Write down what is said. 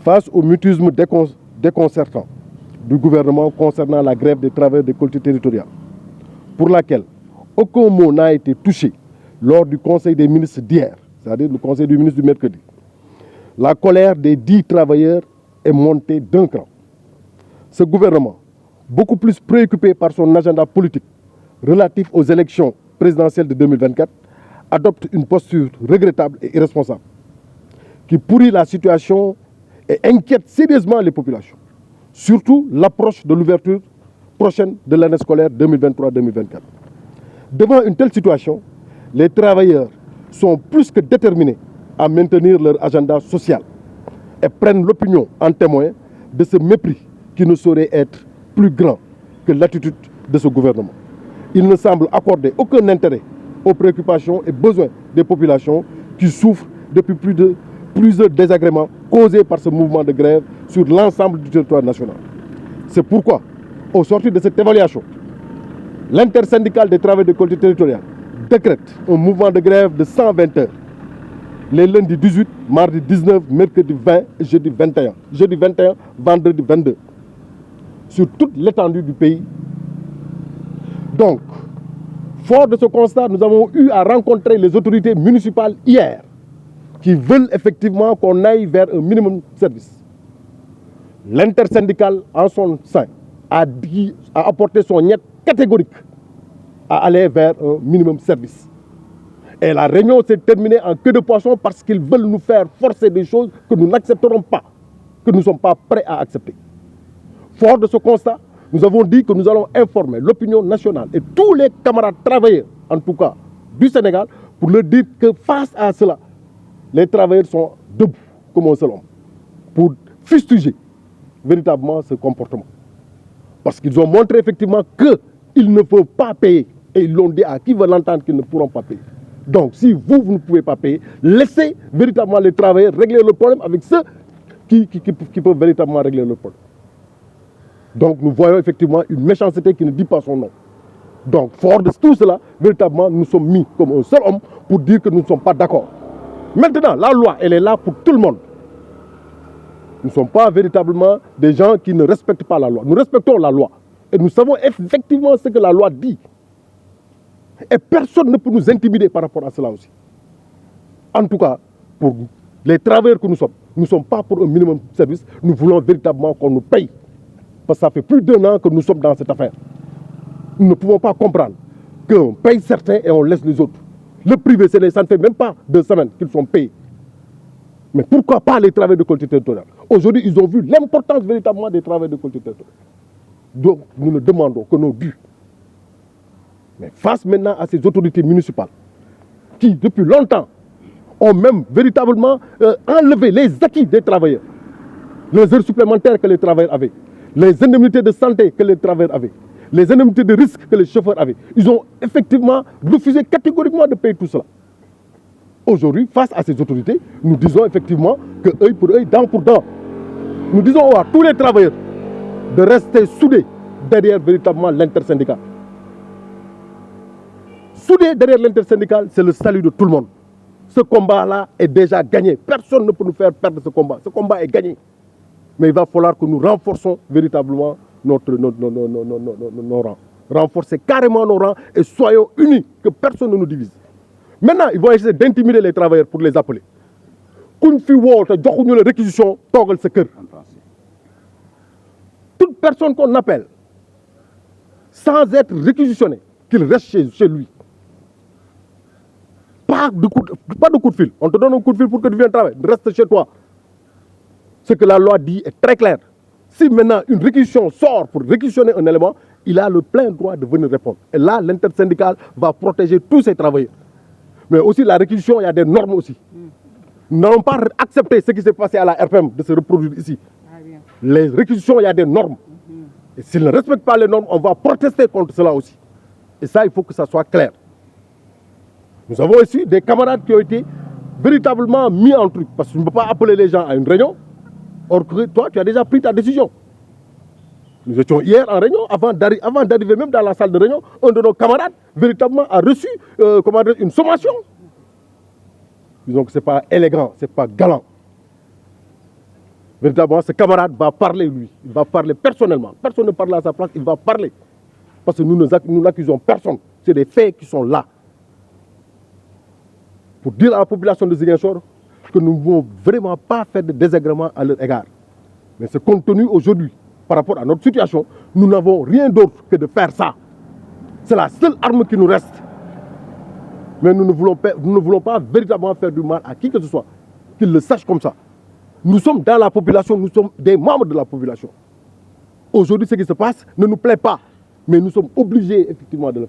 Face au mutisme déconcertant du gouvernement concernant la grève des travailleurs des collectivités territoriales, pour laquelle aucun mot n'a été touché lors du Conseil des ministres d'hier, c'est-à-dire le Conseil des ministres du mercredi, la colère des 10 travailleurs est montée d'un cran. Ce gouvernement, beaucoup plus préoccupé par son agenda politique relatif aux élections présidentielles de 2024, adopte une posture regrettable et irresponsable qui pourrit la situation et inquiète sérieusement les populations. Surtout l'approche de l'ouverture prochaine de l'année scolaire 2023-2024. Devant une telle situation, les travailleurs sont plus que déterminés à maintenir leur agenda social et prennent l'opinion en témoin de ce mépris qui ne saurait être plus grand que l'attitude de ce gouvernement. Il ne semble accorder aucun intérêt aux préoccupations et besoins des populations qui souffrent depuis plusieurs désagréments causés par ce mouvement de grève sur l'ensemble du territoire national. C'est pourquoi, au sortir de cette évaluation, l'intersyndicale des travailleurs des collectivités territoriales décrète un mouvement de grève de 120 heures les lundis 18, mardi 19, mercredi 20 et jeudi 21. Jeudi 21, vendredi 22. Sur toute l'étendue du pays. Donc, fort de ce constat, nous avons eu à rencontrer les autorités municipales hier qui veulent effectivement qu'on aille vers un minimum de service. L'intersyndicale, en son sein, a apporté son niet catégorique à aller vers un minimum de service. Et la réunion s'est terminée en queue de poisson parce qu'ils veulent nous faire forcer des choses que nous n'accepterons pas, que nous ne sommes pas prêts à accepter. Fort de ce constat, nous avons dit que nous allons informer l'opinion nationale et tous les camarades travailleurs, en tout cas du Sénégal, pour leur dire que face à cela, les travailleurs sont debout comme un seul homme pour fustiger véritablement ce comportement. Parce qu'ils ont montré effectivement qu'ils ne peuvent pas payer. Et ils l'ont dit à qui veut l'entendre qu'ils ne pourront pas payer. Donc si vous ne pouvez pas payer, laissez véritablement les travailleurs régler le problème avec ceux qui peuvent véritablement régler le problème. Donc nous voyons effectivement une méchanceté qui ne dit pas son nom. Donc fort de tout cela, véritablement nous sommes mis comme un seul homme pour dire que nous ne sommes pas d'accord. Maintenant, la loi, elle est là pour tout le monde. Nous ne sommes pas véritablement des gens qui ne respectent pas la loi. Nous respectons la loi. Et nous savons effectivement ce que la loi dit. Et personne ne peut nous intimider par rapport à cela aussi. En tout cas, pour les travailleurs que nous ne sommes pas pour un minimum de service. Nous voulons véritablement qu'on nous paye. Parce que ça fait plus d'1 an que nous sommes dans cette affaire. Nous ne pouvons pas comprendre qu'on paye certains et on laisse les autres. Le privé, ça ne fait même pas 2 semaines qu'ils sont payés. Mais pourquoi pas les travailleurs de collectivité territoriale? Aujourd'hui, ils ont vu l'importance véritablement des travailleurs de collectivité territoriale. Donc, nous ne demandons que nos dus. Mais face maintenant à ces autorités municipales qui, depuis longtemps, ont même véritablement enlevé les acquis des travailleurs, les heures supplémentaires que les travailleurs avaient, les indemnités de santé que les travailleurs avaient, les indemnités de risque que les chauffeurs avaient. Ils ont effectivement refusé catégoriquement de payer tout cela. Aujourd'hui, face à ces autorités, nous disons effectivement que œil pour œil, dent pour dent. Nous disons à tous les travailleurs de rester soudés derrière véritablement l'intersyndicale. Soudés derrière l'intersyndicale, c'est le salut de tout le monde. Ce combat-là est déjà gagné. Personne ne peut nous faire perdre ce combat. Ce combat est gagné. Mais il va falloir que nous renforçons véritablement nos rangs. Renforcer carrément nos rangs et soyons unis, que personne ne nous divise. Maintenant, ils vont essayer d'intimider les travailleurs pour les appeler. Toute personne qu'on appelle, sans être réquisitionné, qu'il reste chez lui. Pas de coup de fil. On te donne un coup de fil pour que tu viennes travailler. Reste chez toi. Ce que la loi dit est très clair. Si maintenant une réquisition sort pour réquisitionner un élément, il a le plein droit de venir répondre. Et là, l'intersyndicale va protéger tous ses travailleurs. Mais aussi la réquisition, il y a des normes aussi. Nous n'allons pas accepter ce qui s'est passé à la RPM de se reproduire ici. Les réquisitions, il y a des normes. Et s'ils ne respectent pas les normes, on va protester contre cela aussi. Et ça, il faut que ça soit clair. Nous avons aussi des camarades qui ont été véritablement mis en truc. Parce que tu ne peux pas appeler les gens à une réunion. Or que toi, tu as déjà pris ta décision. Nous étions hier en réunion, avant d'arriver même dans la salle de réunion, un de nos camarades, véritablement, a reçu une sommation. Disons que ce n'est pas élégant, ce n'est pas galant. Véritablement, ce camarade va parler, lui. Il va parler personnellement. Personne ne parle à sa place, il va parler. Parce que nous n'accusons personne. C'est des faits qui sont là. Pour dire à la population de Ziguinchor que nous ne voulons vraiment pas faire de désagréments à leur égard. Mais ce compte tenu aujourd'hui, par rapport à notre situation, nous n'avons rien d'autre que de faire ça. C'est la seule arme qui nous reste. Mais nous ne voulons pas véritablement faire du mal à qui que ce soit. Qu'ils le sachent comme ça. Nous sommes dans la population, nous sommes des membres de la population. Aujourd'hui, ce qui se passe ne nous plaît pas. Mais nous sommes obligés effectivement de le faire.